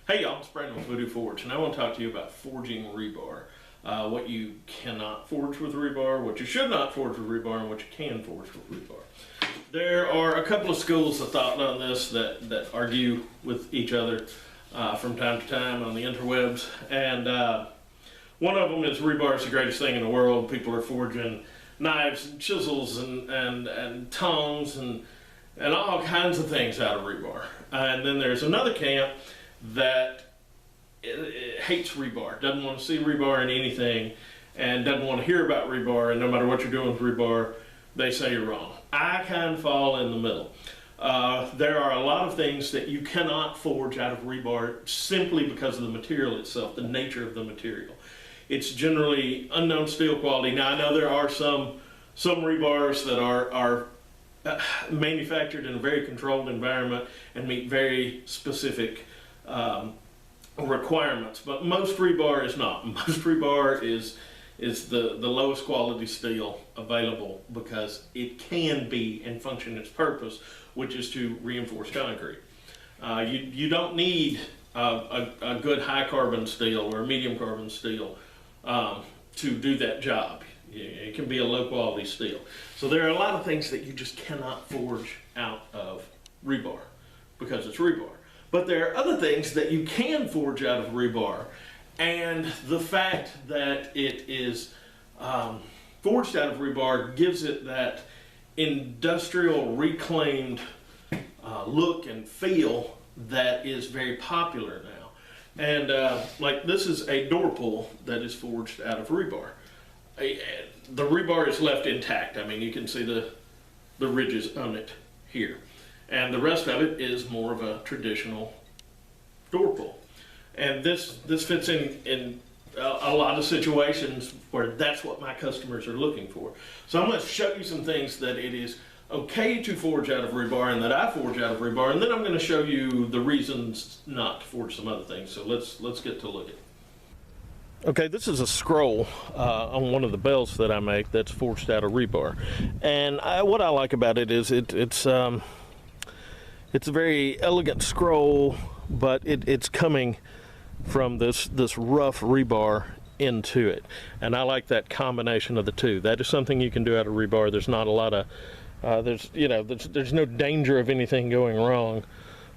Hey y'all, it's Brandon with Voodoo Forge, and I want to talk to you about forging rebar. What you cannot forge with rebar, what you should not forge with rebar, and what you can forge with rebar. There are a couple of schools of thought on this that argue with each other from time to time on the interwebs, and one of them is rebar is the greatest thing in the world. People are forging knives and chisels and tongs and all kinds of things out of rebar. And then there's another camp that hates rebar, doesn't want to see rebar in anything, and doesn't want to hear about rebar, and no matter what you're doing with rebar, they say you're wrong. I kind of fall in the middle. There are a lot of things that you cannot forge out of rebar simply because of the material itself, the nature of the material. It's generally unknown steel quality. Now I know there are some rebars that are manufactured in a very controlled environment and meet very specific requirements, but most rebar is not. Most rebar is the lowest quality steel available because it can be and function its purpose, which is to reinforce concrete. You don't need a good high carbon steel or a medium carbon steel to do that job. It can be a low quality steel. So there are a lot of things that you just cannot forge out of rebar because it's rebar. But there are other things that you can forge out of rebar, and the fact that it is forged out of rebar gives it that industrial reclaimed look and feel that is very popular now. And like this is a door pull that is forged out of rebar. The rebar is left intact. I mean, you can see the ridges on it here. And the rest of it is more of a traditional door pull. And this fits in a lot of situations where that's what my customers are looking for. So I'm going to show you some things that it is okay to forge out of rebar and that I forge out of rebar, and then I'm going to show you the reasons not to forge some other things. So let's get to look at it. Okay, this is a scroll on one of the bells that I make that's forged out of rebar. And what I like about it is it's a very elegant scroll, but it's coming from this rough rebar into it. And I like that combination of the two. That is something you can do out of rebar. There's not a lot of, there's no danger of anything going wrong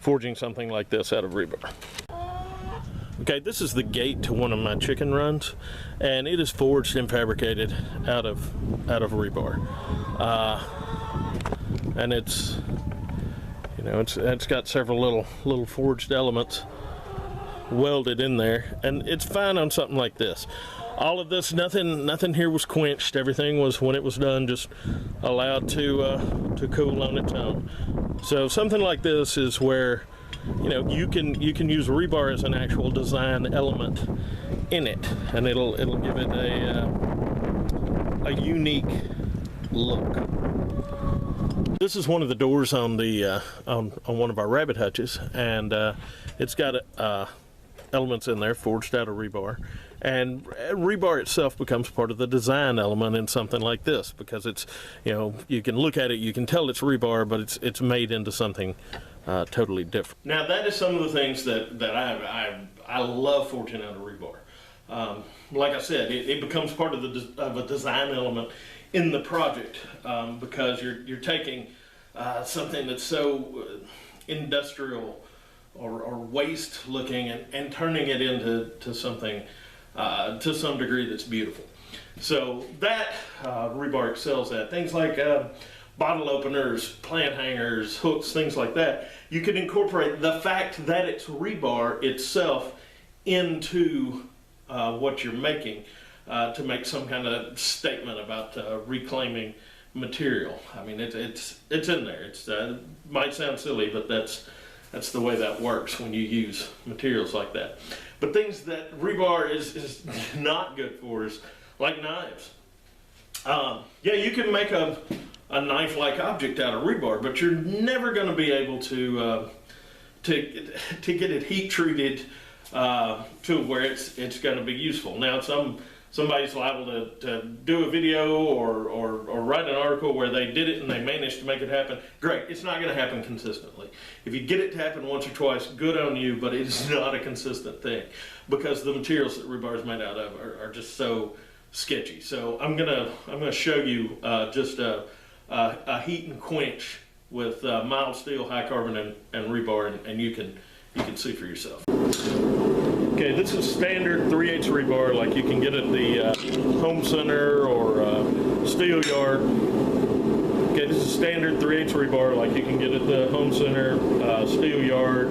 forging something like this out of rebar. Okay, this is the gate to one of my chicken runs, and it is forged and fabricated out of rebar. And it's got several little forged elements welded in there, and it's fine on something like this. All of this, nothing here was quenched. Everything was, when it was done, just allowed to cool on its own. So something like this is where you can use rebar as an actual design element in it, and it'll give it a unique look. This is one of the doors on the on one of our rabbit hutches, and it's got elements in there forged out of rebar, and rebar itself becomes part of the design element in something like this because it's, you can look at it, you can tell it's rebar, but it's made into something totally different. Now that is some of the things that I love forging out of rebar. Like I said, it becomes part of a design element in the project because you're taking something that's so industrial or waste looking and turning it into something to some degree that's beautiful. So that rebar excels at things like bottle openers, plant hangers, hooks, things like that. You can incorporate the fact that it's rebar itself into what you're making to make some kind of statement about reclaiming material. I mean, it's in there. It might sound silly, but that's the way that works when you use materials like that. But things that rebar is not good for is like knives. Yeah, you can make a knife-like object out of rebar, but you're never going to be able to get it heat treated to where it's going to be useful. Now, some somebody's liable to do a video or write an article where they did it and they managed to make it happen. Great, it's not going to happen consistently. If you get it to happen once or twice, good on you, but it's not a consistent thing because the materials that rebar is made out of are just so sketchy. So I'm gonna show you just a heat and quench with mild steel, high carbon, and rebar, and you can see for yourself. Okay, this is standard 3/8 rebar like you can get at the home center or steel yard. Okay, this is standard 3/8 rebar like you can get at the home center, steel yard,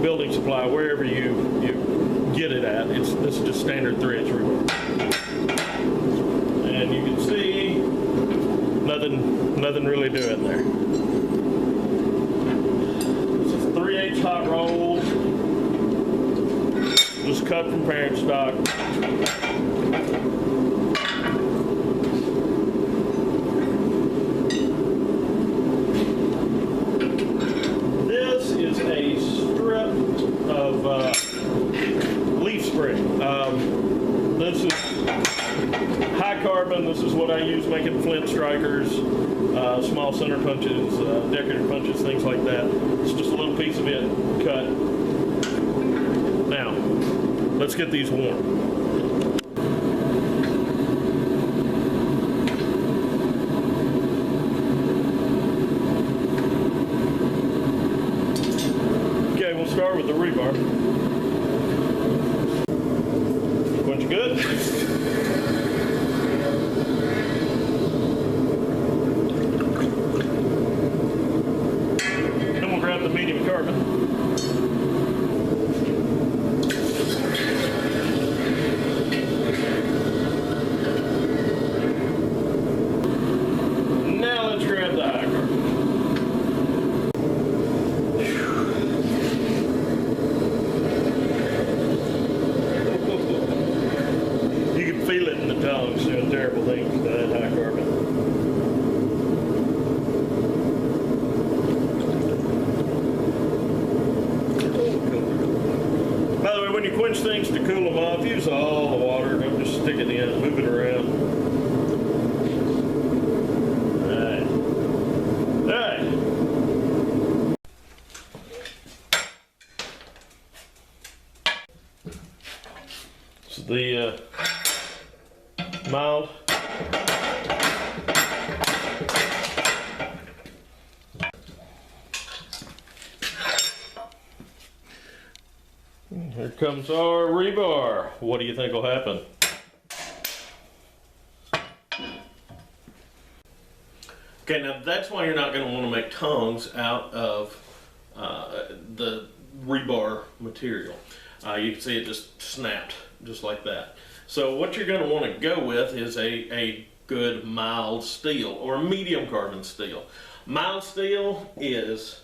building supply, wherever you get it at. This is just standard 3/8 rebar. And you can see nothing really doing there. This is 3/8 hot roll. Just cut from parent stock. This is a strip of leaf spring. This is high carbon. This is what I use making flint strikers, small center punches, decorative punches, things like that. It's just a little piece of it cut. Now, let's get these warm. Okay, we'll start with the rebar. Quench good. Then we'll grab the medium carbon. Feel it in the tongues doing terrible things to that high carbon. By the way, when you quench things to cool them off, use all the water. Don't just stick it in, move it around. Alright. So the mild. Here comes our rebar. What do you think will happen? Okay, now that's why you're not going to want to make tongues out of the rebar material. You can see it just snapped, just like that. So what you're going to want to go with is a good mild steel or medium carbon steel. Mild steel is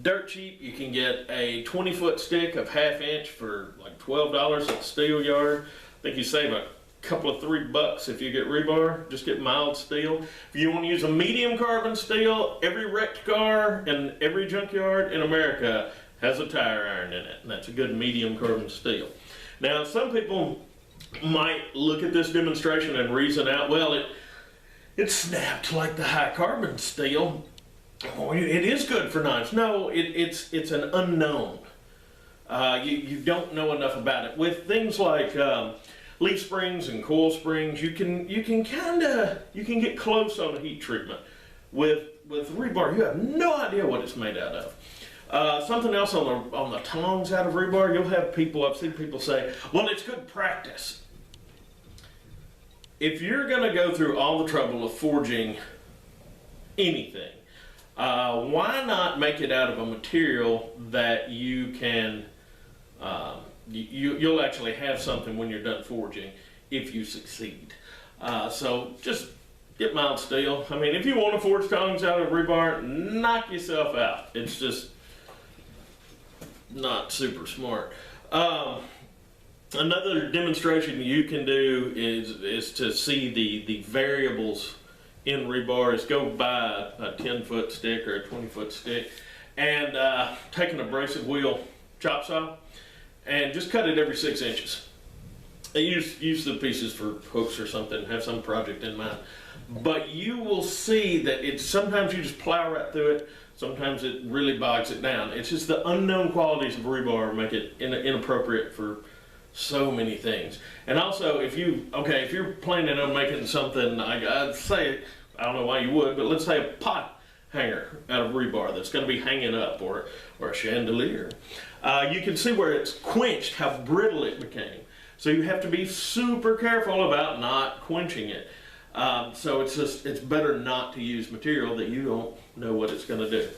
dirt cheap. You can get a 20-foot stick of 1/2 inch for like $12 at the steel yard. I think you save a couple of $3 if you get rebar. Just get mild steel. If you want to use a medium carbon steel, every wrecked car and every junkyard in America has a tire iron in it, and that's a good medium carbon steel. Now, some people might look at this demonstration and reason out, well, it snapped like the high carbon steel. Oh, it is good for knives. No, it's an unknown. You don't know enough about it. With things like leaf springs and coil springs, you can get close on the heat treatment. With rebar, you have no idea what it's made out of. Something else on the tongs out of rebar, I've seen people say, well, it's good practice. If you're going to go through all the trouble of forging anything, why not make it out of a material that you can, you'll actually have something when you're done forging if you succeed. So just get mild steel. I mean, if you want to forge tongues out of rebar, knock yourself out. It's just not super smart. Another demonstration you can do is to see the variables in rebar is go buy a 10-foot stick or a 20-foot stick and take an abrasive wheel chop saw and just cut it every 6 inches. use the pieces for hooks or something, have some project in mind. But you will see that it's sometimes you just plow right through it, sometimes it really bogs it down. It's just the unknown qualities of rebar make it inappropriate for so many things. And also, if you're planning on making something, I'd say, I don't know why you would, but let's say a pot hanger out of rebar that's going to be hanging up, or a chandelier. You can see where it's quenched, how brittle it became. So you have to be super careful about not quenching it. So it's better not to use material that you don't know what it's going to do.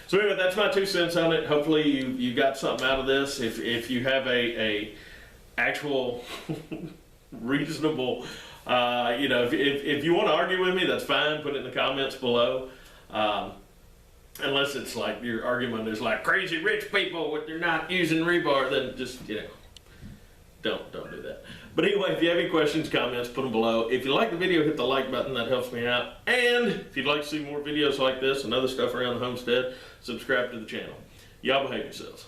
So anyway, that's my 2 cents on it. Hopefully you got something out of this. If you have a actual reasonable, if you want to argue with me, that's fine. Put it in the comments below. Unless it's like your argument is like crazy rich people with they're not using rebar, then just don't do that. But anyway, if you have any questions, comments, put them below. If you like the video, hit the like button. That helps me out. And if you'd like to see more videos like this and other stuff around the homestead, subscribe to the channel. Y'all behave yourselves.